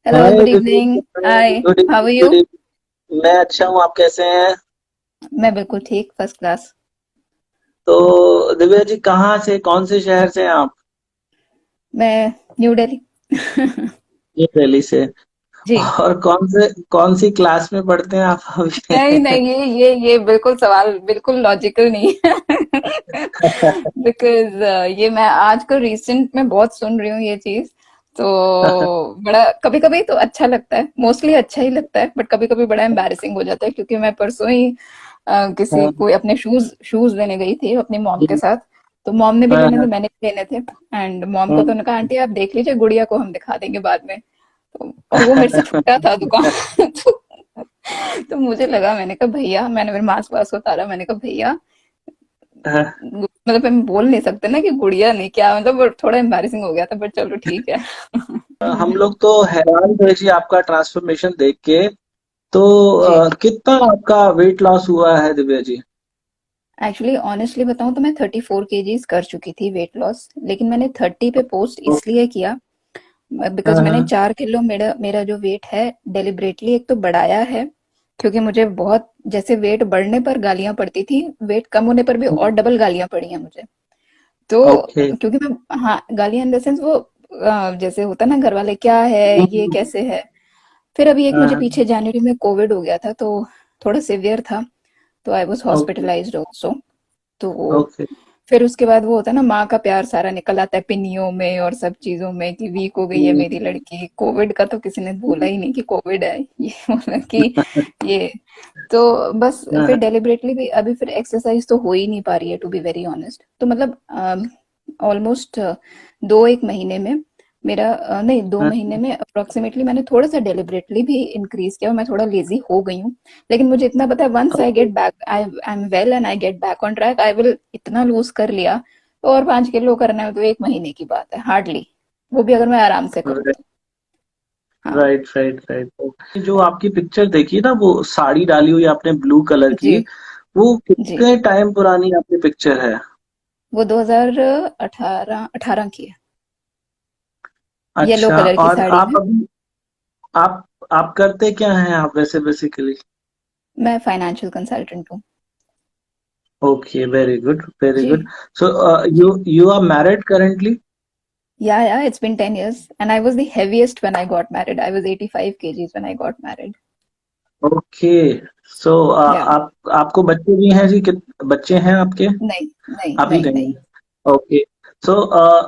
Hello, hi good Divya. Evening. Hi, good how are evening, you? Good evening. मैं अच्छा हूँ, आप कैसे हैं? मैं बिल्कुल ठीक, फर्स्ट क्लास। तो दिव्या जी, कहाँ से, कौन से शहर से हैं आप? मैं न्यू दिल्ली। ये दिल्ली से। जी। और कौन सी क्लास में पढ़ते हैं आप नहीं अभी? नहीं, ये बिल्कुल सवाल बिल्कुल लॉजिकल नहीं है। बिकॉज ये मैं आजकल रिसेंट में बहुत सुन रही हूँ ये चीज। तो बड़ा कभी कभी तो अच्छा लगता है, मोस्टली अच्छा ही लगता है, बट कभी कभी बड़ा एम्बैरेसिंग हो जाता है, क्योंकि मैं परसों ही किसी हाँ, को अपने शूज शूज लेने गई थी अपनी मॉम के साथ। तो मॉम ने भी हाँ, लेने थे, हाँ, मैंने भी लेने थे। एंड मॉम को हाँ। तो उन्होंने कहा, आंटी आप देख लीजिए, गुड़िया को हम दिखा देंगे बाद में। तो और वो मेरे से छोटा था दुकान। तो मुझे लगा, मैंने कहा भैया, मैंने फिर मास्क वास्क उतारा, मैंने कहा भैया, मतलब हम बोल नहीं सकते ना कि गुड़िया नहीं, क्या मतलब, वो थोड़ा एम्बैरेसिंग हो गया था, बट चलो ठीक है। हम लोग तो हैरान थे जी आपका ट्रांसफॉर्मेशन देख के। तो जी। कितना आपका वेट लॉस हुआ है दिव्या जी? एक्चुअली ऑनेस्टली बताऊं तो मैं 34 केजीज कर चुकी थी वेट लॉस, लेकिन मैंने 30 पे पोस्ट इसलिए किया बिकॉज हाँ, मैंने हाँ। 4 किलो मेरा मेरा जो वेट है डेलिबरेटली एक तो बढ़ाया है, क्योंकि मुझे बहुत, जैसे वेट बढ़ने पर गालियां पड़ती थी, वेट कम होने पर भी और डबल गालियां पड़ी हैं मुझे। तो ओके। क्योंकि मैं, हाँ, गालियां इन द सेंस वो जैसे होता है ना, घर वाले क्या है ये कैसे है। फिर अभी एक मुझे हाँ, पीछे जनवरी में कोविड हो गया था, तो थोड़ा सिवियर था, तो I was okay, hospitalised also. तो ओके। फिर उसके बाद वो होता है ना, माँ का प्यार सारा निकल आता है पिन्नियों में और सब चीजों में, कि वीक हो गई है मेरी लड़की। कोविड का तो किसी ने बोला ही नहीं कि कोविड है, ये बोला कि ये। तो बस फिर हाँ, डेलिबरेटली भी अभी फिर एक्सरसाइज तो हो ही नहीं पा रही है, टू बी वेरी ऑनेस्ट। तो मतलब ऑलमोस्ट 2 एक महीने में मेरा नहीं, दो हाँ, महीने में अप्रोक्सीमेटली मैंने थोड़ा सा डेलिबरेटली भी इंक्रीज किया, और मैं थोड़ा लेजी हो गई हूँ। लेकिन मुझे इतना पता है, once I get back, I am well and I get back on track, I will इतना लूज कर लिया। तो और 5 किलो करना है तो 1 महीने की बात है हार्डली, वो भी अगर मैं आराम से करूँ हाँ। तो। हाँ। Right, right, right. जो आपकी पिक्चर देखी ना, वो साड़ी डाली हुई आपने ब्लू कलर की, जी। वो जी। कितने टाइम पुरानी आपकी पिक्चर है? वो 2018 की है, येलो अच्छा। कलर की और साड़ी आप में। अभी आप करते क्या हैं आप वैसे बेसिकली? मैं फाइनेंशियल कंसल्टेंट हूँ। ओके, वेरी गुड, वेरी जी। गुड। सो जी। You are married currently? Yeah, it's been 10 years and I was the heaviest when I got married. I was 85 kgs when I got married. Okay. So Yeah. आप आपको बच्चे भी हैं जी? बच्चे हैं आपके? नहीं नहीं अभी नहीं नहीं। नहीं। ओके। सो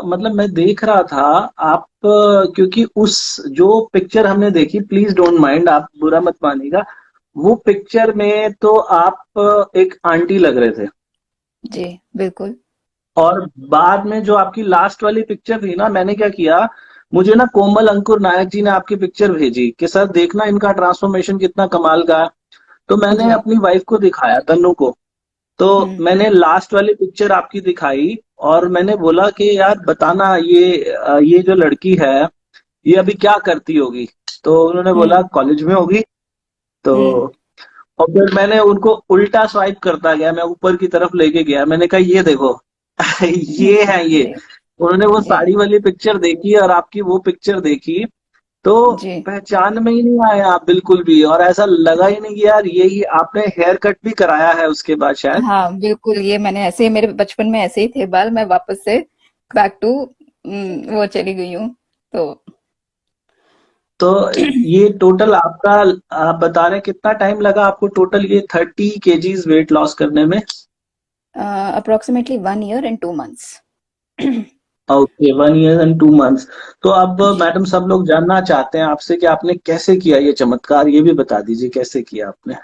मतलब मैं देख रहा था, आप क्योंकि उस जो पिक्चर हमने देखी, प्लीज डोंट माइंड, आप बुरा मत मानिएगा। वो पिक्चर में तो आप एक आंटी लग रहे थे। जी बिल्कुल। और बाद में जो आपकी लास्ट वाली पिक्चर थी ना, मैंने क्या किया, मुझे ना कोमल अंकुर नायक जी ने आपकी पिक्चर भेजी कि सर देखना इनका ट्रांसफॉर्मेशन कितना कमाल का है। तो मैंने जी। अपनी वाइफ को दिखाया, तन्नू को। तो हम्म। मैंने लास्ट वाली पिक्चर आपकी दिखाई, और मैंने बोला कि यार बताना, ये जो लड़की है, ये अभी क्या करती होगी? तो उन्होंने बोला हम्म। कॉलेज में होगी। तो हम्म। और फिर मैंने उनको उल्टा स्वाइप करता गया, मैं ऊपर की तरफ लेके गया, मैंने कहा ये देखो ये है ये। जी। उन्होंने वो जी। साड़ी वाली पिक्चर देखी और आपकी वो पिक्चर देखी, तो जी। पहचान में ही नहीं आए आप बिल्कुल भी, और ऐसा लगा ही नहीं कि यार यही आपने हेयर कट भी कराया है उसके बाद शायद। हाँ बिल्कुल, ये मैंने ऐसे ही, मेरे बचपन में ऐसे ही थे बाल, मैं वापस से बैक टू वो चली गई हूँ। तो तो ये टोटल आपका, आप बता रहे हैं कितना टाइम लगा आपको टोटल ये 30 केजीज वेट लॉस करने में? Approximately 1 year and 2 months। Okay, 1 year and 2 months. तो अब जी। मैडम, सब लोग जानना चाहते हैं आपसे कि आपने कैसे किया ये चमत्कार, ये भी बता दीजिए कैसे किया आपने।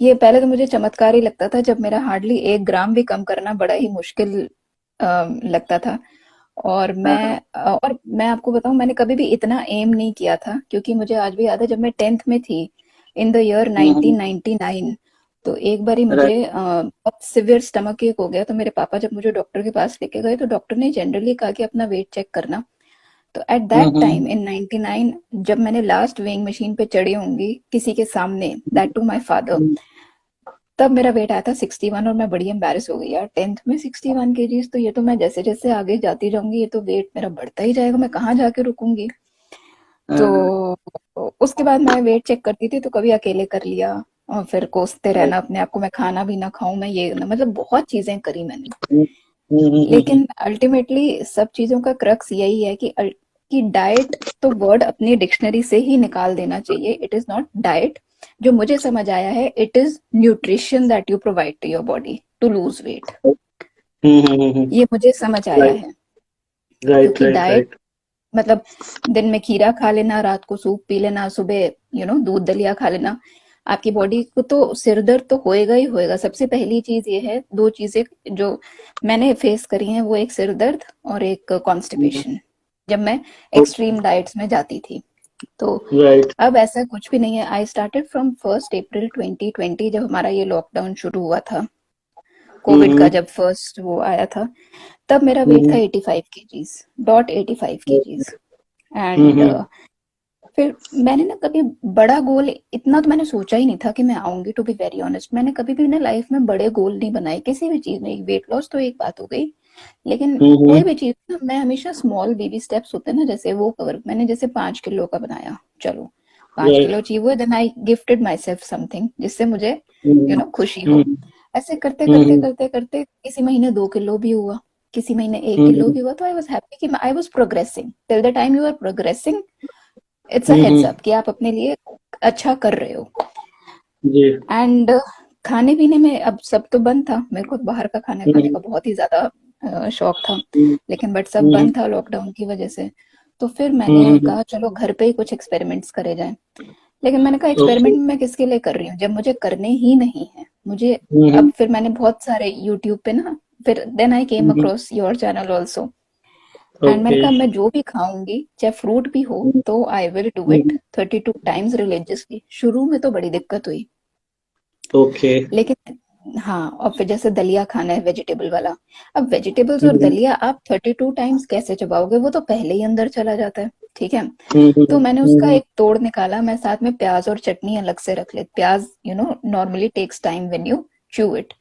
ये पहले तो मुझे चमत्कार ही लगता था, जब मेरा हार्डली 1 ग्राम भी कम करना बड़ा ही मुश्किल लगता था। हाँ, हाँ। और मैं आपको बताऊं, मैंने कभी भी इतना एम नहीं किया था, क्योंकि मुझे आज भी याद है, जब मैं 10th में थी, इन द ईयर हम्म। 1999। तो एक बारी मुझे राइट। बहुत सिवियर स्टमक एक हो गया, तो मेरे पापा जब मुझे डॉक्टर के पास लेके गए, तो डॉक्टर ने जनरली कहा कि अपना वेट चेक करना। तो at that hmm. Time in 99, जब मैंने लास्ट वेइंग मशीन पे चढ़ी होंगी किसी के सामने, दैट टू माय फादर, हम्म। तब मेरा वेट आया था 61, और मैं बड़ी एम्बेरस हो गई यार, 10th में 61 केजीज। तो ये तो मैं जैसे जैसे आगे जाती जाऊंगी, ये तो वेट मेरा बढ़ता ही जाएगा, मैं कहाँ जाके रुकूंगी। हाँ, तो उसके बाद मैं वेट चेक करती थी तो कभी अकेले कर लिया और फिर कोसते रहना अपने आप को, मैं खाना भी ना खाऊं, मैं ये ना, मतलब बहुत चीजें करी मैंने। हम्म, लेकिन अल्टीमेटली सब चीजों का क्रक्स यही है कि कि डाइट तो वर्ड अपनी डिक्शनरी से ही निकाल देना चाहिए। It is not diet. जो मुझे समझ आया है, it is nutrition that you provide to your body to lose weight. ये मुझे समझ आया राइट, है। राइट, क्योंकि राइट, डाइट राइट। मतलब दिन में खीरा खा लेना, रात को सूप पी लेना, सुबह दूध दलिया खा लेना, आपकी बॉडी को तो सिर दर्द तो होएगा ही होएगा। सबसे पहली चीज ये है, दो चीजें जो मैंने फेस करी हैं, वो एक सिर दर्द और एक कॉन्स्टिपेशन, जब मैं एक्सट्रीम डाइट्स में जाती थी। तो राइट। अब ऐसा कुछ भी नहीं है। आई स्टार्टेड फ्रॉम 1 अप्रैल 2020, जब हमारा ये लॉकडाउन शुरू हुआ था, कोविड का जब फर्स्ट वो आया था, तब मेरा वेट था 85 kgs, डॉट 85 kgs। एंड फिर मैंने ना कभी बड़ा गोल इतना तो मैंने सोचा ही नहीं था कि मैं आऊंगी। टू बी वेरी ऑनेस्ट, मैंने कभी भी ना लाइफ में बड़े गोल नहीं बनाए किसी भी चीज में। वेट लॉस तो एक बात हो गई, लेकिन कोई भी चीज ना, मैं हमेशा स्मॉल बेबी स्टेप्स होते हैं ना, जैसे वो कवर मैंने जैसे 5 किलो का बनाया, चलो 5 किलो अचीव हुए, then I gifted myself something जिससे मुझे खुशी हो। ऐसे करते करते करते करते किसी महीने 2 किलो भी हुआ, किसी महीने 1 किलो भी हुआ, तो आई वॉज हैप्पी कि I was progressing. Till the time you are progressing, it's a heads up कि आप अपने लिए अच्छा कर रहे हो। जी। एंड खाने पीने में अब सब तो बंद था, मेरे को बाहर का खाना खाने का बहुत ही ज्यादा शौक था, लेकिन बट सब बंद था लॉकडाउन की वजह से। तो फिर मैंने कहा चलो घर पे ही कुछ एक्सपेरिमेंट्स करे जाएं। लेकिन मैंने कहा ओके। एक्सपेरिमेंट मैं किसके लिए कर रही हूँ जब मुझे करने ही नहीं है मुझे। अब फिर मैंने बहुत सारे यूट्यूब पे ना, फिर then I came across your channel also. And मैंने ओके। कहा मैं जो भी खाऊंगी चाहे फ्रूट भी हो, तो I will do it 32 times religiously. शुरू में तो बड़ी दिक्कत हुई, ओके। लेकिन हाँ। और फिर जैसे दलिया खाना है वेजिटेबल वाला, अब वेजिटेबल्स और दलिया आप 32 टाइम्स कैसे चबाओगे, वो तो पहले ही अंदर चला जाता है। ठीक है, तो मैंने उसका एक तोड़ निकाला, मैं साथ में प्याज और चटनी अलग से रख ले। प्याज normally takes time when you chew it,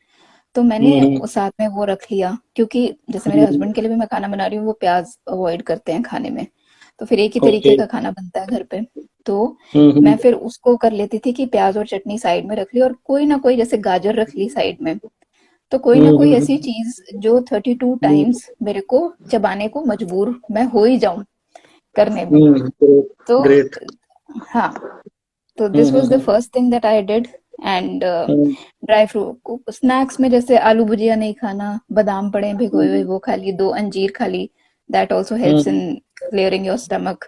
तो मैंने साथ में वो रख लिया, क्योंकि जैसे मेरे हस्बैंड के लिए भी मैं खाना बना रही हूँ, वो प्याज अवॉइड करते हैं खाने में, तो फिर एक ही ओके। तरीके का खाना बनता है घर पे। तो मैं फिर उसको कर लेती थी कि प्याज और चटनी साइड में रख ली, और कोई ना कोई जैसे गाजर रख ली साइड में, तो कोई ना कोई ऐसी चीज जो 32 टाइम्स मेरे को चबाने को मजबूर मैं हो ही जाऊं करने में। तो ग्रेट। हाँ, तो this was the first thing that I did. And dry fruit snacks में जैसे आलू भुजिया नहीं खाना, बादाम पड़े हैं भिगोए हुए वो खा लिए, 2 अंजीर खा ली, that also helps in clearing your stomach.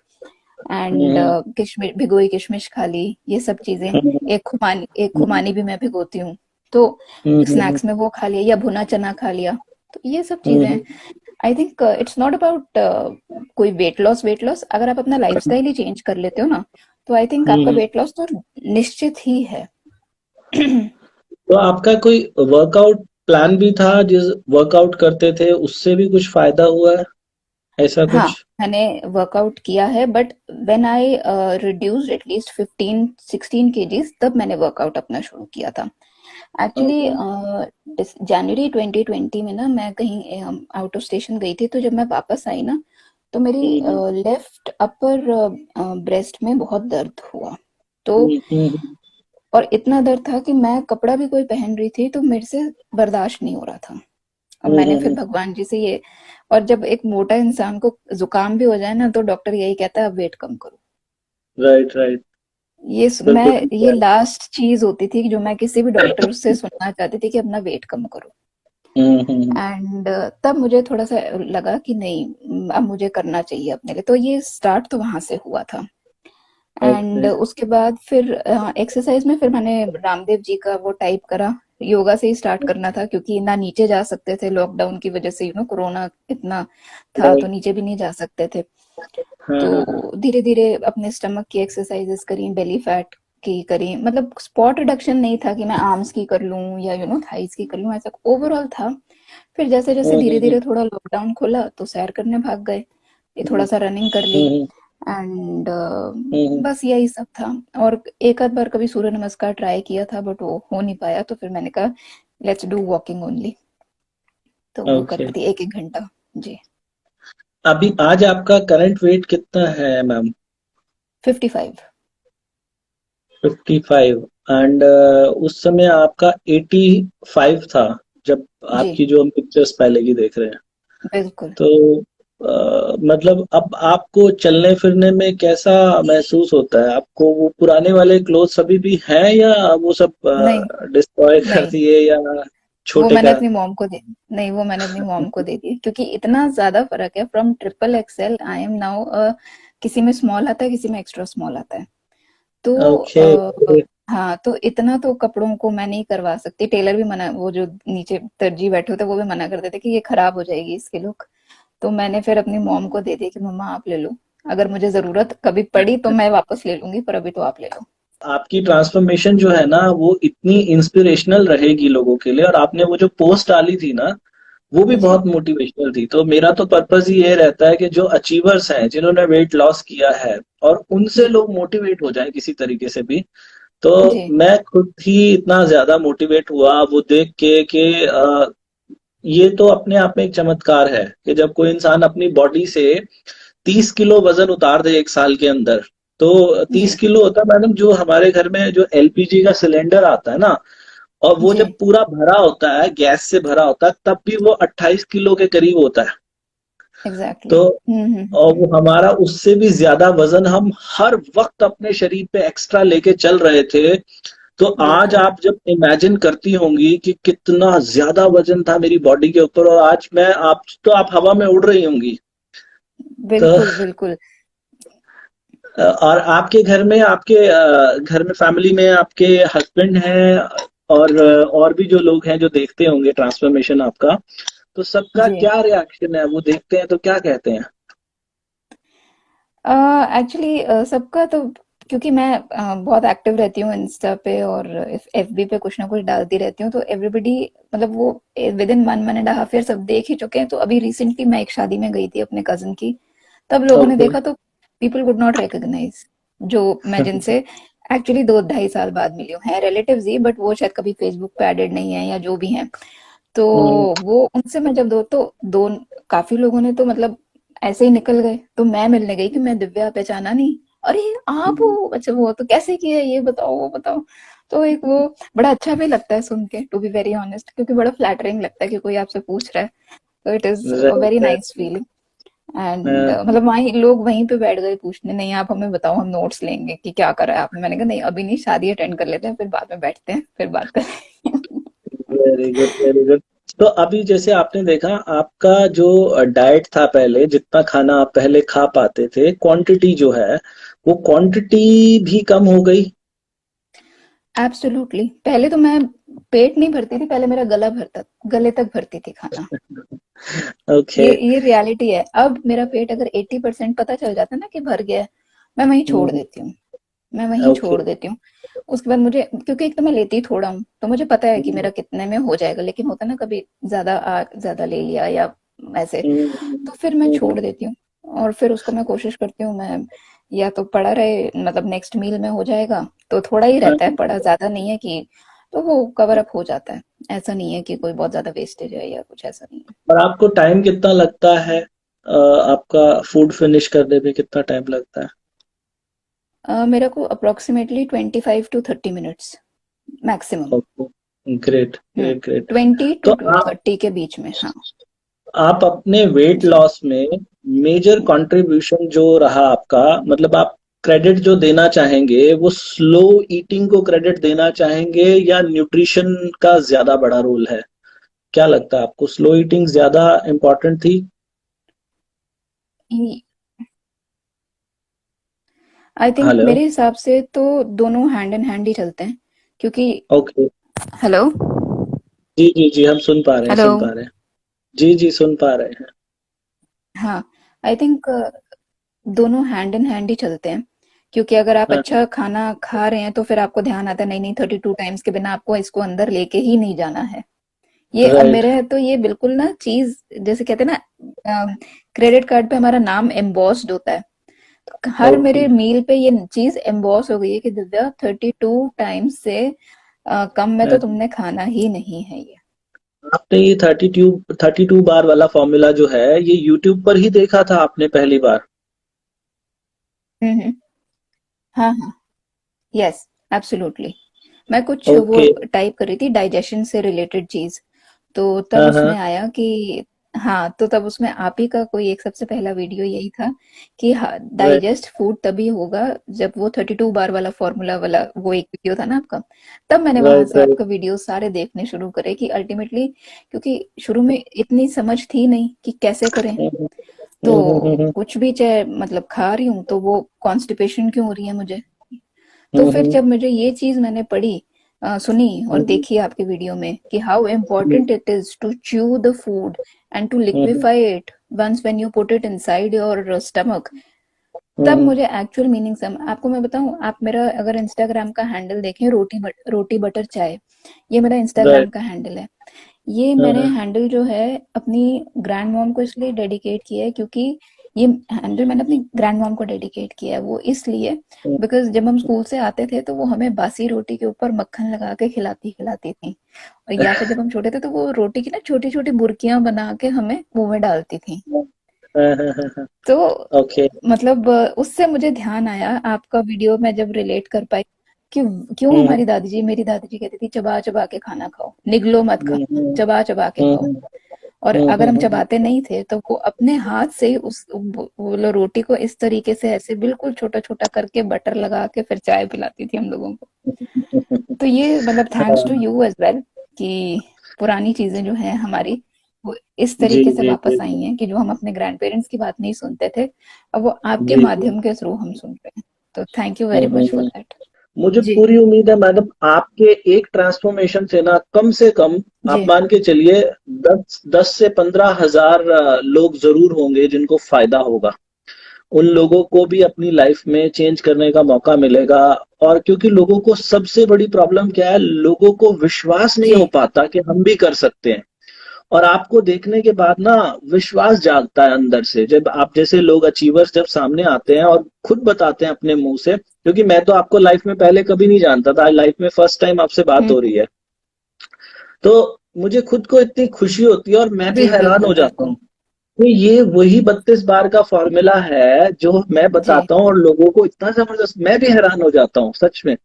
And किशमिश, भिगोई किशमिश खा ली, ये सब चीजें। एक खुमानी भी मैं भिगोती हूँ, तो स्नैक्स में वो खा लिया, या भुना चना खा लिया। तो ये सब चीजें, I think it's not about कोई वेट लॉस। अगर आप अपना लाइफस्टाइल ही चेंज कर लेते हो ना, तो आई थिंक आपका वेट लॉस तो निश्चित ही है। तो आपका कोई वर्कआउट प्लान भी था, जिस वर्कआउट करते थे उससे भी कुछ फायदा हुआ है, ऐसा हाँ, कुछ? मैंने वर्कआउट किया है, but when I reduced at least 15-16 kgs, तब मैंने वर्कआउट अपना शुरू किया था। एक्चुअली जनवरी 2020 में ना मैं कहीं आउट ऑफ स्टेशन गई थी, तो जब मैं वापस आई ना, तो मेरी लेफ्ट अपर ब्रेस्ट में बहुत दर्द हुआ। तो और इतना दर्द था कि मैं कपड़ा भी कोई पहन रही थी तो मेरे से बर्दाश्त नहीं हो रहा था। अब मैंने फिर भगवान जी से ये, और जब एक मोटा इंसान को जुकाम भी हो जाए ना, तो डॉक्टर यही कहता है अब वेट कम करो। Right, right. मैं बिल्कुल ये ठीक लास्ट चीज होती थी जो मैं किसी भी डॉक्टर से सुनना चाहती थी कि अपना वेट कम करो। है। एंड तब मुझे थोड़ा सा लगा कि नहीं, अब मुझे करना चाहिए अपने लिए, तो ये स्टार्ट तो वहां से हुआ था। And okay. उसके बाद फिर एक्सरसाइज में फिर मैंने रामदेव जी का वो टाइप करा। योगा से ही स्टार्ट करना था, क्योंकि ना नीचे जा सकते थे लॉकडाउन की वजह से, कोरोना इतना था, तो राइट। नीचे भी नहीं जा सकते थे। हाँ, हाँ, हाँ। तो धीरे धीरे अपने स्टमक की एक्सरसाइजेस करी, बेली फैट की करी, मतलब स्पॉट रिडक्शन नहीं था कि मैं आर्म्स की कर लूं या थाइस की कर लूं, ऐसा ओवरऑल था। फिर जैसे जैसे धीरे धीरे थोड़ा लॉकडाउन खुला तो सैर करने भाग गए, ये थोड़ा सा रनिंग कर ली। एंड बस यही सब था। और एक आध बार कभी सूर्य नमस्कार ट्राई किया था, बट वो हो नहीं पाया, तो फिर मैंने कहा लेट्स डू वॉकिंग ओनली, तो वो कर ओके। लेती 1-1 घंटा। जी। अभी आज आपका करंट वेट कितना है मैम? 55। 55। एंड उस समय आपका 85 था, जब जी, आपकी जो हम पिक्चर्स पहले की देख रहे हैं। बिल्कुल। तो मतलब अब आपको चलने फिरने में कैसा महसूस होता है? आपको वो पुराने वाले क्लोथ्स अभी भी हैं, या वो सब नहीं, डिस्ट्रॉय कर नहीं, दिए, या वो छोटे मैंने का? अपनी मॉम को दे नहीं, वो मैंने अपनी मॉम को दे दी, क्योंकि इतना ज़्यादा फ़र्क है from triple XL I am now किसी में स्मॉल आता है, किसी में एक्स्ट्रा स्मॉल आता है। तो ओके। हाँ, तो इतना तो कपड़ों को मैं नहीं करवा सकती। टेलर भी मना, वो जो नीचे दर्जी बैठे होते वो भी मना कर देते कि ये खराब हो जाएगी इसकी लुक। तो मैंने फिर अपनी मॉम को दे दी कि मम्मा आप ले लो, अगर मुझे ज़रूरत कभी पड़ी तो मैं वापस ले लूँगी, पर अभी तो आप ले लो। आपकी ट्रांसफॉर्मेशन जो है ना, वो इतनी इंस्पिरेशनल रहेगी लोगों के लिए। और आपने वो जो पोस्ट डाली थी ना, वो भी जी, बहुत मोटिवेशनल थी। तो मेरा तो पर्पस ही ये रहता है कि जो अचीवर्स हैं, जिन्होंने वेट लॉस किया है, और उनसे जी, लोग मोटिवेट हो जाएं किसी तरीके से भी। तो जी, मैं खुद ही इतना ज्यादा मोटिवेट हुआ वो देख के कि ये तो अपने आप में एक चमत्कार है कि जब कोई इंसान अपनी बॉडी से 30 किलो वजन उतार दे एक साल के अंदर। तो जी, 30 किलो होता है मैडम, जो हमारे घर में जो एलपीजी का सिलेंडर आता है ना, और वो जी, जब पूरा भरा होता है, गैस से भरा होता है, तब भी वो 28 किलो के करीब होता है। एग्ज़ैक्टली। तो और हुँ। वो हमारा उससे भी ज्यादा वजन हम हर वक्त अपने शरीर पे एक्स्ट्रा लेके चल रहे थे। तो आज बिल्कुल, आप जब इमेजिन करती होंगी कि कितना ज्यादा वजन था मेरी बॉडी के ऊपर, और आज मैं आप तो आप हवा में उड़ रही होंगी। तो बिल्कुल, बिल्कुल। और आपके घर में, आपके घर में फैमिली में आपके हस्बैंड हैं, और भी जो लोग हैं जो देखते होंगे ट्रांसफॉर्मेशन आपका, तो सबका जी। क्या रिएक्शन है? वो देखते हैं तो क्या कहते हैं? एक्चुअली सबका तो, क्योंकि मैं बहुत एक्टिव रहती हूँ इंस्टा पे और एफबी पे कुछ ना कुछ डालती रहती हूँ, तो एवरीबडी, मतलब वो विद इन 1-1.5 ईयर सब देख ही चुके हैं। तो अभी रिसेंटली मैं एक शादी में गई थी अपने कजन की, तब लोगों ने ओके। देखा तो पीपल कुड नॉट रिकॉग्नाइज जो मैं जिनसे एक्चुअली 2-2.5 साल बाद मिली हूँ, है रिलेटिव्स ही, बट वो शायद कभी फेसबुक पे एडेड नहीं है या जो भी है। तो हम्म, वो उनसे मैं जब दो काफी लोगों ने तो मतलब ऐसे ही निकल गए। तो मैं मिलने गई कि मैं दिव्या, पहचाना नहीं, अरे आप हो, हम्म, अच्छा वो तो कैसे किया, ये बताओ वो बताओ। तो एक वो बड़ा अच्छा भी लगता है सुन के, टू बी वेरी ऑनेस्ट, क्योंकि बड़ा फ्लैटरिंग लगता है कि कोई आपसे पूछ रहा है। तो it is right, very right, nice feeling. And हाँ, मतलब वहीं लोग वहीं पे बैठ गए पूछने, नहीं आप हमें बताओ, हम नोट्स लेंगे कि क्या करा है आपने। मैंने कहा नहीं, अभी नहीं, शादी अटेंड कर लेते हैं, फिर बाद में बैठते हैं, फिर बात करें। Very good, very good. तो अभी जैसे आपने देखा, आपका जो डाइट था पहले, जितना खाना आप पहले खा पाते थे, क्वांटिटी जो है, वो क्वांटिटी भी कम हो गई। एब्सोल्युटली, पहले तो मैं पेट नहीं भरती थी, पहले मेरा गला भरता, गले तक भरती थी खाना। ओके। ये रियलिटी है। अब मेरा पेट अगर 80% पता चल जाता है ना कि भर गया है, मैं वहीं छोड़ हम्म, देती हूँ। मैं वहीं ओके। छोड़ देती हूँ। उसके बाद मुझे, क्योंकि एक तो मैं लेती थोड़ा हूँ, तो मुझे पता है कि हम्म, मेरा कितने में हो जाएगा, लेकिन होता है ना कभी ज्यादा ले लिया या ऐसे, हम्म, तो फिर मैं हम्म, छोड़ देती हूँ। और फिर उसको मैं कोशिश करती हूँ, मैं या तो पड़ा रहे, मतलब नेक्स्ट मील में हो जाएगा, तो थोड़ा ही हाँ। रहता है पड़ा, ज्यादा नहीं है कि, तो वो कवर अप हो जाता है। ऐसा नहीं है कि कोई बहुत ज्यादा वेस्टेज है या कुछ, ऐसा नहीं है। और आपको टाइम कितना लगता है? आपका फूड फिनिश करने में कितना टाइम लगता है? मेरे को approximately 25 to 30 minutes maximum. Okay, great, great, great. 20 तो to 30 के बीच में, हाँ। आप अपने वेट जी। लॉस में मेजर कंट्रीब्यूशन जो रहा आपका, मतलब आप क्रेडिट जो देना चाहेंगे, वो स्लो ईटिंग को क्रेडिट देना चाहेंगे, या न्यूट्रिशन का ज्यादा बड़ा रोल है? क्या लगता है आपको, स्लो ईटिंग ज्यादा इम्पोर्टेंट थी? I think hello. मेरे हिसाब से तो दोनों हैंड इन हैंड ही चलते हैं, क्योंकि, ओके। हेलो, जी, जी, जी, हम सुन पा रहे हैं, हेलो, सुन पा रहे हैं। जी, जी, सुन पा रहे हैं। हाँ, आई थिंक दोनों हैंड इन हैंड ही चलते हैं। क्योंकि अगर आप हाँ। अच्छा खाना खा रहे हैं तो फिर आपको ध्यान आता है, नहीं नहीं, 32 टाइम्स के बिना आपको इसको अंदर लेके ही नहीं जाना है। ये अब राइट। मेरे है तो ये बिल्कुल ना चीज, जैसे कहते हैं ना, क्रेडिट कार्ड पे हमारा नाम एम्बॉस्ड होता है। तो हर ओके। मेरे मील पे ये चीज एम्बॉस हो गई है कि दिव्या 32 टाइम्स से कम में तो तुमने खाना ही नहीं है ये। आपने ये 32 बार वाला फॉर्मूला जो है, ये यूट्यूब पर ही देखा था आपने पहली बार? हम्म। हाँ हाँ, यस, एब्सोल्युटली। मैं कुछ वो ओके। टाइप कर रही थी डाइजेशन से रिलेटेड चीज, तो तब हाँ उसमें हाँ। आया कि हाँ, तो तब उसमें आप ही का कोई एक सबसे पहला वीडियो यही था कि हाँ, राइट डाइजेस्ट फूड तभी होगा जब वो 32 बार वाला फॉर्मूला वाला वो एक वीडियो था ना आपका। तब मैंने वहां राइट से राइट। आपका वीडियो सारे देखने शुरू करे कि अल्टीमेटली, क्योंकि शुरू में इतनी समझ थी नहीं कि कैसे करें। हम्म तो हम्म कुछ भी चाहे मतलब खा रही हूँ तो वो कॉन्स्टिपेशन क्यों हो रही है मुझे। तो फिर हम्म जब मुझे ये चीज मैंने पढ़ी, सुनी और हम्म देखी आपके वीडियो में कि how important it is to chew the food and to hmm liquefy it once when you put it inside your stomach, तब हम्म मुझे एक्चुअल मीनिंग सम आपको मैं बताऊं, आप मेरा अगर इंस्टाग्राम का हैंडल देखें, रोटी बटर चाय, ये मेरा इंस्टाग्राम राइट। का हैंडल है। ये हाँ मैंने हाँ। हैंडल जो है अपनी ग्रैंड मॉम को इसलिए डेडिकेट किया है, क्योंकि ये हैंडल मैंने अपनी ग्रैंड मॉम को डेडिकेट किया है, वो इसलिए बिकॉज जब हम स्कूल से आते थे तो वो हमें बासी रोटी के ऊपर मक्खन लगा के खिलाती खिलाती थी, और या फिर जब हम छोटे थे तो वो रोटी की ना छोटी छोटी बुर्कियां बना के हमें मुंह में डालती थी। हाँ हाँ हाँ हाँ। तो ओके। मतलब उससे मुझे ध्यान आया आपका वीडियो में जब रिलेट कर पाई कि क्यों हम्म हमारी दादी जी, मेरी दादी जी कहती थी चबा चबा के खाना खाओ, निगलो मत खाना, हम्म चबा चबा के खाओ। हम्म और अगर हम हम्म। चबाते नहीं थे तो वो अपने हाथ से ही उस वो रोटी को इस तरीके से ऐसे बिल्कुल छोटा छोटा करके बटर लगा के फिर चाय पिलाती थी हम लोगों को। तो ये मतलब थैंक्स टू हाँ, यू एज वेल कि पुरानी चीजें जो हैं हमारी वो इस जी तरीके से जी जी वापस आई हैं कि जो हम अपने ग्रैंड पेरेंट्स की बात नहीं सुनते थे, अब वो आपके जी जी। माध्यम के थ्रू हम सुन रहे हैं। तो thank you very much for hmm. That. मुझे जी पूरी उम्मीद है मैडम, आपके एक ट्रांसफॉर्मेशन से कम आप जी। मान के चलिए 10 से 15 हजार लोग जरूर होंगे जिनको फायदा होगा। उन लोगों को भी अपनी लाइफ में चेंज करने का मौका मिलेगा। और क्योंकि लोगों को सबसे बड़ी प्रॉब्लम क्या है, लोगों को विश्वास नहीं जी। हो पाता कि हम भी कर सकते हैं। और आपको देखने के बाद ना विश्वास जागता है अंदर से, जब आप जैसे लोग अचीवर्स जब सामने आते हैं और खुद बताते हैं अपने मुंह से। क्योंकि मैं तो आपको लाइफ में पहले कभी नहीं जानता था, लाइफ में फर्स्ट टाइम आपसे बात हो हम्म। रही है। तो मुझे खुद को इतनी खुशी होती है और मैं भी जी हैरान बिल्कुल हो जाता बिल्कुल। हूँ कि ये वही 32 बार का फॉर्मूला है जो मैं जी बताता हूँ और लोगों को इतना जबरदस्त, मैं भी हैरान हो जाता हूँ सच में।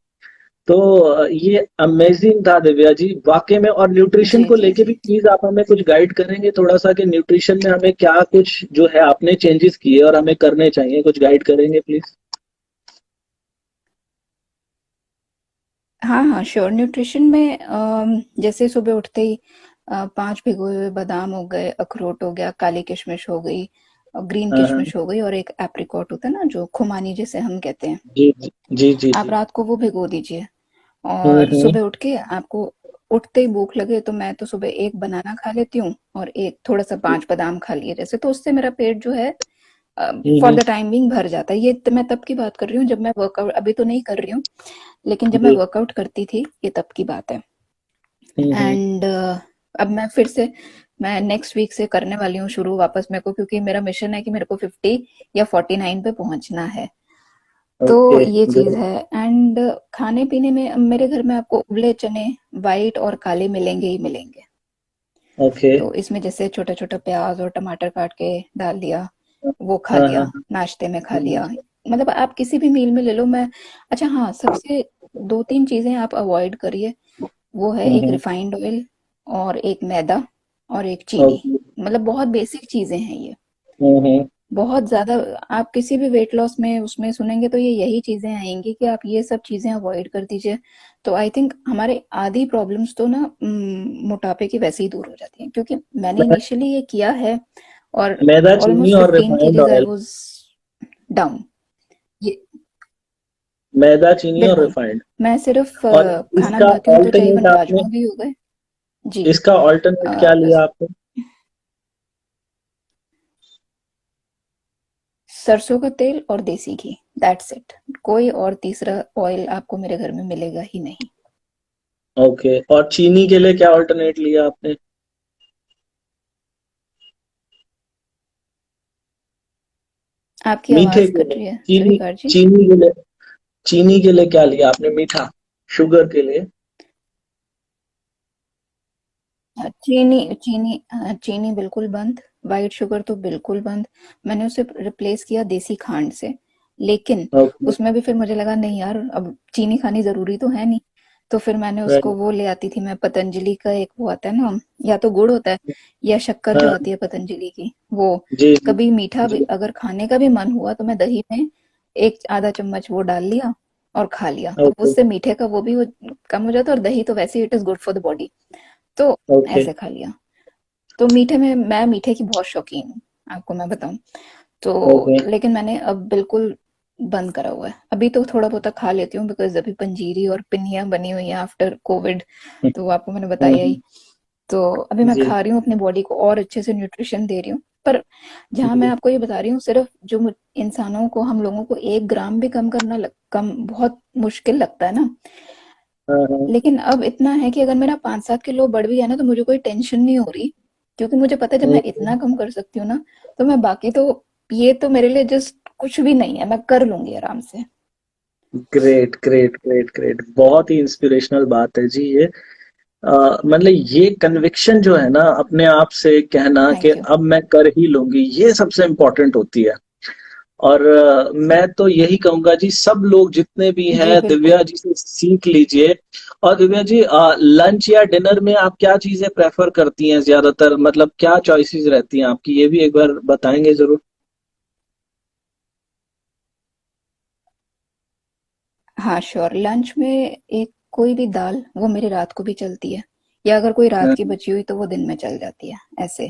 तो ये अमेजिंग था दिव्या जी वाकई में। और न्यूट्रिशन जी को जी लेके भी जी। प्लीज आप हमें कुछ गाइड करेंगे थोड़ा सा कि न्यूट्रिशन में हमें क्या कुछ जो है आपने चेंजेस किए और हमें करने चाहिए, कुछ गाइड करेंगे प्लीज। हाँ हाँ श्योर। न्यूट्रिशन में जैसे सुबह उठते ही 5 भिगोए हुए बादाम हो गए, अखरोट हो गया, काली किशमिश हो गई, ग्रीन हाँ हाँ। किशमिश हो गई, और एक एप्रिकॉट होता है ना जो खुमानी जिसे हम कहते हैं, जी जी जी जी आप जी। रात को वो भिगो दीजिए। और हम्म। सुबह उठ के आपको उठते ही भूख लगे तो मैं तो सुबह एक बनाना खा लेती हूँ और एक थोड़ा सा 5 बादाम खा लिए जैसे, तो उससे मेरा पेट जो है for hmm. The time being भर जाता है। ये मैं तब की बात कर रही हूँ जब मैं वर्कआउट, अभी तो नहीं कर रही हूँ, लेकिन जब मैं जी। वर्कआउट करती थी ये तब की बात है। हम्म। एंड अब मैं फिर से मैं नेक्स्ट वीक से करने वाली हूँ शुरू वापस मेरे को, क्योंकि मेरा मिशन है कि मेरे को 50 या 49 पे पहुंचना है। तो ओके। ये चीज गुड। है। एंड खाने पीने में अब मेरे घर में आपको उबले चने वाइट और काले मिलेंगे ही मिलेंगे। ओके। तो इसमें जैसे छोटा छोटा प्याज और टमाटर काट के डाल दिया, वो खा हाँ लिया, हाँ। नाश्ते में खा हम्म लिया, मतलब आप किसी भी मील में ले लो। मैं अच्छा हाँ, सबसे दो तीन चीजें आप अवॉइड करिए, वो है एक हम्म। रिफाइंड ऑयल और एक मैदा और एक चीनी। ओके। मतलब बहुत बेसिक चीजें हैं ये, हम्म। बहुत ज्यादा। आप किसी भी वेट लॉस में उसमें सुनेंगे तो ये यही चीजें आएंगी कि आप ये सब चीजें अवॉइड कर दीजिए। तो आई थिंक हमारे आधी प्रॉब्लम्स तो ना मोटापे की वैसे ही दूर हो जाती हैं, क्योंकि मैंने इनिशियली ये किया है और मैदा चीनी ऑलमोस्ट और 15 refined KGs I oil. Was down. ये मैदा चीनी और बिल्कुल। रिफाइंड। मैं सिर्फ और खाना इसका बनाती हूँ तो चाहे ऑल्टरनेट इवन आपने, राजमा भी हो गए। जी। इसका ऑल्टरनेट क्या अ, लिया आपने? सरसों का तेल और देसी घी, दैट्स इट। कोई और तीसरा ऑयल आपको मेरे घर में मिलेगा ही नहीं। ओके। और चीनी के लिए क्या ऑल्टरनेट लिया आपने? आपकी मीठे आवाज के कट लिए रही है चीनी, श्रीकार जी। चीनी के लिए, चीनी के लिए क्या लिया आपने मीठा, शुगर के लिए? चीनी चीनी चीनी बिल्कुल बंद, वाइट शुगर तो बिल्कुल बंद। मैंने उसे रिप्लेस किया देसी खांड से, लेकिन ओके। उसमें भी फिर मुझे लगा नहीं यार, अब चीनी खानी जरूरी तो है नहीं। तो फिर मैंने उसको राइट। वो ले आती थी मैं, पतंजलि का एक वो आता है ना, या तो गुड़ होता है या शक्कर जो हाँ। आती है पतंजलि की, वो। जी जी। कभी मीठा भी जी। अगर खाने का भी मन हुआ तो मैं दही में एक आधा चम्मच वो डाल लिया और खा लिया, तो ओके। उससे मीठे का वो भी वो कम हो जाता है, और दही तो वैसे ही it is good for the body. तो ओके। ऐसे खा लिया। तो मीठे में मैं मीठे की बहुत शौकीन हूँ, आपको मैं बताऊं तो। ओके। लेकिन मैंने अब बिल्कुल बंद करा हुआ है। अभी तो थोड़ा बहुत खा लेती हूँ बिकॉज अभी पंजीरी और पिन्नियाँ बनी हुई हैं आफ्टर कोविड, तो वो आपको मैंने बताया ही। तो अभी मैं जी खा रही हूँ, अपनी बॉडी को और अच्छे से न्यूट्रिशन दे रही हूँ। पर जहाँ मैं जी। आपको ये बता रही हूँ, सिर्फ जो इंसानों को, हम लोगों को 1 ग्राम भी कम करना कम बहुत मुश्किल लगता है ना। हाँ हाँ। लेकिन अब इतना है कि अगर मेरा 5-7 किलो बढ़ भी गया ना तो मुझे कोई टेंशन नहीं हो रही, क्योंकि मुझे पता है जब मैं इतना कम कर सकती हूँ ना, तो मैं बाकी तो, ये तो मेरे लिए जस्ट कुछ भी नहीं है, मैं कर लूंगी आराम से। ग्रेट ग्रेट ग्रेट ग्रेट, बहुत ही इंस्पिरेशनल बात है जी ये। मतलब ये कन्विक्शन जो है ना, अपने आप से कहना कि थैंक यू। अब मैं कर ही लूंगी, ये सबसे इम्पोर्टेंट होती है। और मैं तो यही कहूंगा जी, सब लोग जितने भी जी हैं, बिल्कुल। दिव्या जी से सीख लीजिए। और दिव्या जी, लंच या डिनर में आप क्या चीजें प्रेफर करती हैं ज्यादातर, मतलब क्या चॉइसेस रहती हैं आपकी, ये भी एक बार बताएंगे जरूर। हाँ श्योर, लंच में एक कोई भी दाल वो मेरी रात को भी चलती है, या अगर कोई रात हाँ की बची हुई तो वो दिन में चल जाती है ऐसे।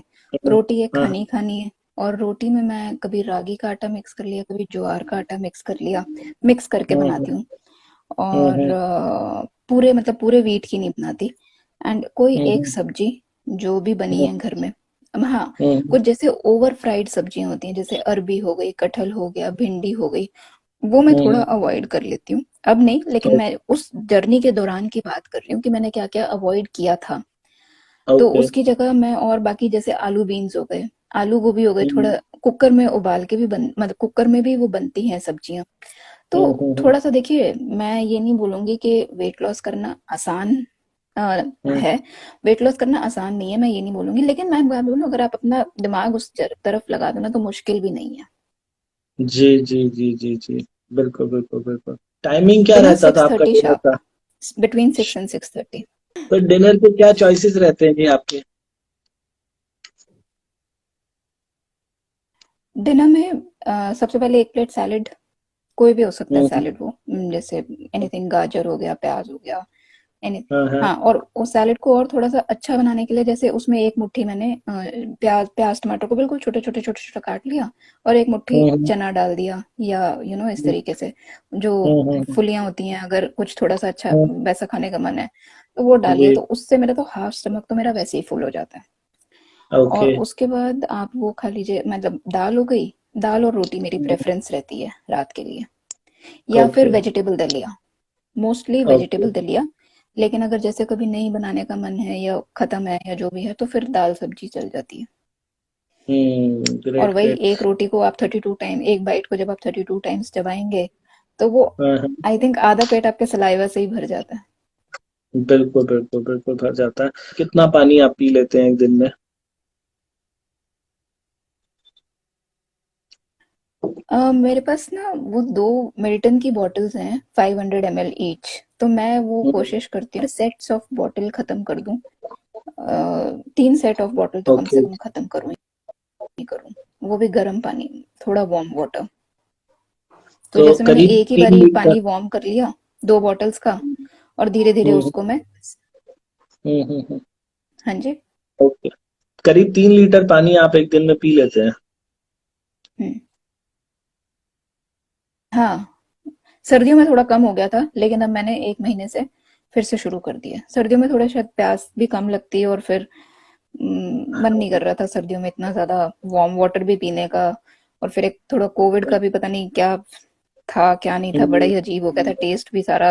रोटी एक हाँ। खानी ही खानी है, और रोटी में मैं कभी रागी का आटा मिक्स कर लिया, कभी ज्वार का आटा मिक्स कर लिया, मिक्स करके हाँ बनाती हूँ। हाँ और हाँ। पूरे मतलब पूरे वीट की नहीं बनाती। एंड कोई एक हम्म सब्जी जो भी बनी हम्म है घर में। अब हाँ, हम्म कुछ जैसे ओवर फ्राइड सब्जियां होती हैं, जैसे अरबी हो गई, कटहल हो गया, भिंडी हो गई, वो मैं थोड़ा हम्म। अवॉइड कर लेती हूँ। अब नहीं, लेकिन मैं उस जर्नी के दौरान की बात कर रही हूँ कि मैंने क्या क्या अवॉइड किया था। तो ओके। उसकी जगह मैं और बाकी जैसे आलू बीन्स हो गए, आलू गोभी हो गए, थोड़ा हम्म कुकर में उबाल के भी मतलब कुकर में भी वो बनती हैं सब्जियां। तो हम्म। थोड़ा सा देखिए, मैं ये नहीं बोलूंगी कि वेट लॉस करना आसान हम्म। है। वेट लॉस करना आसान नहीं है, मैं ये नहीं बोलूंगी, लेकिन मैं बोलूँ अगर आप अपना दिमाग उस तरफ लगा दो ना तो मुश्किल भी नहीं है। जी जी जी जी जी। बिल्कुल बिल्कुल बिल्कुल। टाइमिंग क्या डिनर रहता था सिक्स आपका थर्टी डिनर शार्प, का? Between 6 and 6:30। तो डिनर के क्या चॉइसेस रहते हैं जी आपके? डिनर में सबसे पहले एक प्लेट सैलेड, कोई भी हो सकता है हम्म। सैलेड वो, जैसे एनीथिंग, गाजर हो गया, प्याज हो गया, एनी। हाँ हाँ। हाँ, और उस सैलेड को और थोड़ा सा अच्छा बनाने के लिए, जैसे उसमें एक मुट्ठी मैंने प्याज प्याज टमाटर को बिल्कुल छोटे छोटे छोटे छोटे काट लिया, और एक मुट्ठी हम्म चना डाल दिया, या इस हम्म तरीके से जो हम्म। फुलियां होती हैं, अगर कुछ थोड़ा सा अच्छा हम्म। वैसा खाने का मन है तो वो डालिए, जी। तो उससे मेरा तो हाफ स्टमक तो मेरा वैसे ही फुल हो जाता है। और ओके। उसके बाद आप वो खा लीजिए, मतलब दाल हो गई, दाल और रोटी मेरी प्रेफरेंस रहती है रात के लिए, या फिर ओके। वेजिटेबल दलिया, मोस्टली ओके। वेजिटेबल दलिया। लेकिन अगर जैसे कभी नहीं बनाने का मन है या खत्म है या जो भी है, तो फिर दाल सब्जी चल जाती है। और ग्रेट वही ग्रेट। एक रोटी को आप 32 टाइम, एक बाइट को जब आप 32 टाइम्स चबाएंगे तो वो, हाँ हाँ। आई थिंक आधा पेट आपके सलाइवा से ही भर जाता है। बिल्कुल बिल्कुल बिल्कुल भर जाता है। कितना पानी आप पी लेते हैं एक दिन में? मेरे पास ना वो 2 मिल्टन की बॉटल्स हैं, 500 ml ईच। तो मैं वो हम्म। कोशिश करती हूँ सेट्स ऑफ बॉटल खत्म कर दूं, 3 सेट ऑफ बॉटल तो कम से ओके। कम खत्म करूं ही करूं, वो भी गर्म पानी, थोड़ा वार्म वाटर। तो तो जैसे मैंने करीब एक ही तीन बारी लीटर। पानी वार्म कर लिया 2 बॉटल्स का, और धीरे धीरे हम्म उसको मैं, हम्म। हाँ जी। ओके। करीब 3 लीटर पानी आप एक दिन में पी लेते हैं? हम्म। हाँ, सर्दियों में थोड़ा कम हो गया था, लेकिन अब मैंने 1 महीने से फिर से शुरू कर दिया। सर्दियों में थोड़ा शायद प्यास भी कम लगती है, और फिर मन नहीं कर रहा था सर्दियों में इतना ज्यादा वार्म वाटर भी पीने का। और फिर एक थोड़ा कोविड का भी पता नहीं क्या था क्या नहीं था, बड़ा हम्म ही अजीब हो गया था, टेस्ट भी सारा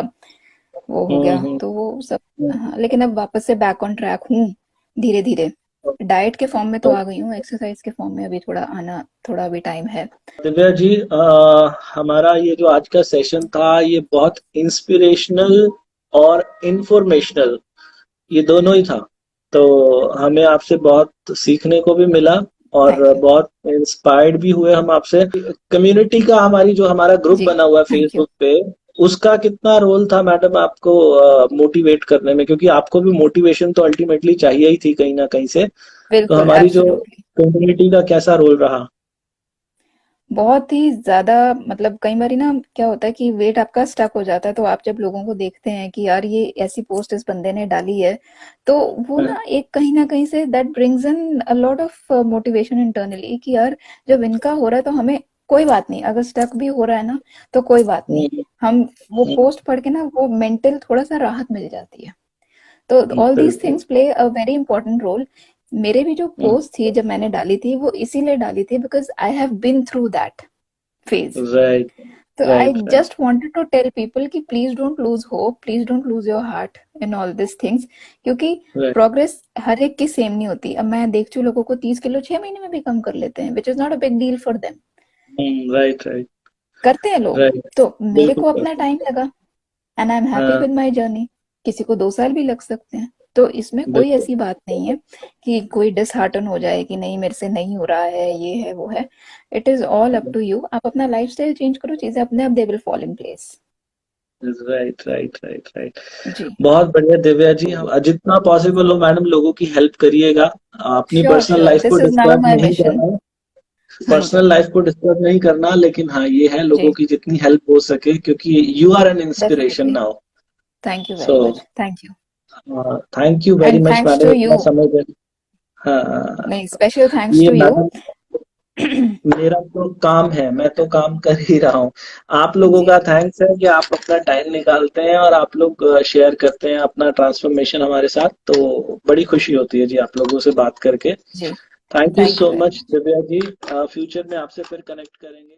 वो हो गया, हम्म तो वो सब। हम्म। हाँ, लेकिन अब वापस से बैक ऑन ट्रैक हूँ, धीरे धीरे। डाइट के फॉर्म में तो आ गई हूँ, एक्सरसाइज के फॉर्म में अभी थोड़ा आना, थोड़ा अभी टाइम है। दिव्या जी, हमारा ये जो आज का सेशन था, ये बहुत इंस्पिरेशनल और इंफॉर्मेशनल, ये दोनों ही था। तो हमें आपसे बहुत सीखने को भी मिला। और थैंक यू। बहुत इंस्पायर्ड भी हुए हम आपसे। कम्युनिटी का हमारी जो हमारा ग्रुप जी, बना हुआ है थैंक यू। फेसबुक पे, उसका कितना रोल था मैडम आपको मोटिवेट करने में, क्योंकि आपको भी मोटिवेशन तो अल्टीमेटली चाहिए ही थी कहीं ना कहीं से। तो बिल्कुल, हमारी जो एब्सोल्युटली। कम्युनिटी का कैसा रोल रहा? बहुत ही ज़्यादा, मतलब कई बारी ना क्या होता है कि वेट आपका स्टक हो जाता है, तो आप जब लोगों को देखते हैं कि यार ये ऐसी पोस्ट इस बंदे ने डाली है, तो वो हाँ, ना एक कहीं न कहीं say that brings in a lot of motivation internally कि यार जब इनका हो रहा है तो हमें कोई बात नहीं, अगर स्टक भी हो रहा है ना तो कोई बात नहीं। हम्म, हम वो हम्म, पोस्ट पढ़ के ना वो मेंटल थोड़ा-सा राहत मिल जाती है। तो ऑल दीज बिल्कुल। Things play a very important role. मेरे भी जो हम्म, पोस्ट थी जब मैंने डाली थी वो इसीलिए डाली थी because I have been through that phase. Right, So I right, right, just wanted to tell people कि please don't lose hope, please don't lose your heart in all these things, क्योंकि राइट, प्रोग्रेस हर एक की same नहीं होती। अब मैं देखती हूँ लोगों को 30 किलो 6 महीने में भी कम कर लेते हैं, which is not a big deal for them. Right, right, करते हैं लोग। राइट, तो मेरे बिल्कुल को अपना करते टाइम हैं। लगा एंड आई एम हैप्पी हाँ, विद माई जर्नी। किसी को 2 साल भी लग सकते हैं, तो इसमें कोई बिल्कुल। ऐसी बात नहीं है कि कोई डिसहार्टन हो जाए कि नहीं मेरे से नहीं हो रहा है, ये है वो है। It is all up to you. आप अपना लाइफ स्टाइल चेंज करो, चीजें अपने आप they will fall in place. Right, right, right, right. जी। बहुत बढ़िया दिव्या जी, जितना पॉसिबल हो मैडम लोगों की हेल्प करिएगा। अपनी श्योर पर्सनल श्योर, लाइफ को दिस इज नाउ डिस्टर्ब माई नहीं मिशन। करना, हाँ जी। पर्सनल लाइफ को डिस्टर्ब नहीं करना, लेकिन हाँ ये है जी, लोगों की जितनी हेल्प हो सके, क्योंकि you are an inspiration definitely. Now. Thank you so very much, thank you. Thank you very and much thanks madam to इतना यू। समय देने। हाँ, नहीं, स्पेशल थैंक्स ये टू यू। मैडम मेरा तो काम है, मैं तो काम कर ही रहा हूँ। आप लोगों जी। का थैंक्स है कि आप अपना टाइम निकालते हैं और आप लोग शेयर करते हैं अपना ट्रांसफॉर्मेशन हमारे साथ, तो बड़ी खुशी होती है जी आप लोगों से बात करके। जी, thank you thank you so very much much. Divya ji. Future में आपसे फिर कनेक्ट करेंगे।